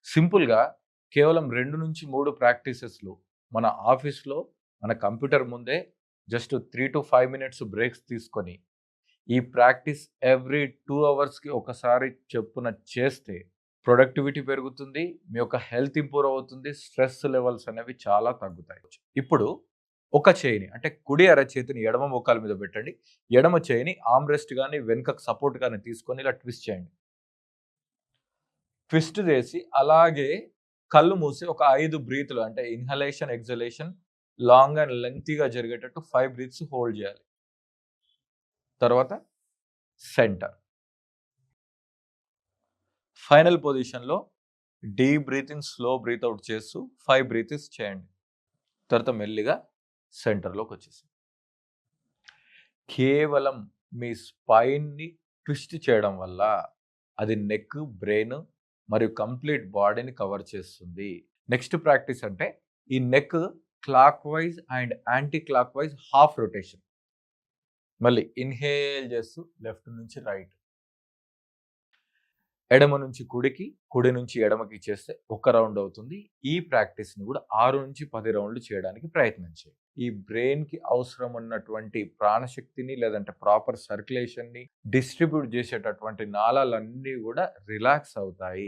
సింపుల్‌గా కేవలం 2-3 ప్రాక్టీసెస్‌లు మన ఆఫీస్‌లో మన కంప్యూటర్ ముందే జస్ట్ 3-5 మినిట్స్ బ్రేక్స్ తీసుకొని, ఈ ప్రాక్టీస్ ఎవ్రీ 2 అవర్స్‌కి ఒకసారి చొప్పున చేస్తే ప్రొడక్టివిటీ పెరుగుతుంది. మీ యొక్క హెల్త్ ఇంప్రూవ్ అవుతుంది. స్ట్రెస్ లెవెల్స్ అనేవి చాలా తగ్గుతాయి. ఇప్పుడు ఒక చేయిని అంటే కుడి అరచేతిని ఎడమ మోకాలు మీద పెట్టండి. ఎడమ చేయిని ఆర్మ్ రెస్ట్ గాని, వెనుకకు సపోర్ట్ గాని తీసుకొని ఇలా ట్విస్ట్ చేయండి. ట్విస్ట్ చేసి అలాగే కళ్ళు మూసి ఒక 5 బ్రీత్‌లు అంటే ఇన్‌హలేషన్, ఎక్స్‌హలేషన్ లాంగ్ అండ్ లెంగ్తీగా జరిగేటట్టు 5 బ్రీత్స్ హోల్డ్ చేయాలి. తర్వాత సెంటర్. ఫైనల్ పొజిషన్‌లో deep breath in, slow breath out చేస్తూ 5 బ్రీత్స్ చేయండి. తర్వాత మెల్లిగా సెంటర్‌లోకొచ్చేసేయండి. కేవలం మీ స్పైన్‌ని ట్విస్ట్ చేయడం వల్ల అది నెక్, బ్రెయిన్ మరియు కంప్లీట్ బాడీని కవర్ చేస్తుంది. నెక్స్ట్ ప్రాక్టీస్ అంటే ఈ neck clockwise and anti clockwise half rotation. మళ్ళీ ఇన్‌హేల్ చేస్తూ లెఫ్ట్ నుంచి రైట్, ఎడమ నుంచి కుడికి, కుడి నుంచి ఎడమకి చేస్తే ఒక రౌండ్ అవుతుంది. ఈ ప్రాక్టీస్‌ని కూడా 6-10 రౌండ్లు చేయడానికి ప్రయత్నం చేయండి. ఈ బ్రెయిన్‌కి అవసరం ఉన్నటువంటి ప్రాణశక్తిని లేదంటే ప్రాపర్ సర్క్యులేషన్‌ని డిస్ట్రిబ్యూట్ చేసేటటువంటి నాళాలన్నీ కూడా రిలాక్స్ అవుతాయి.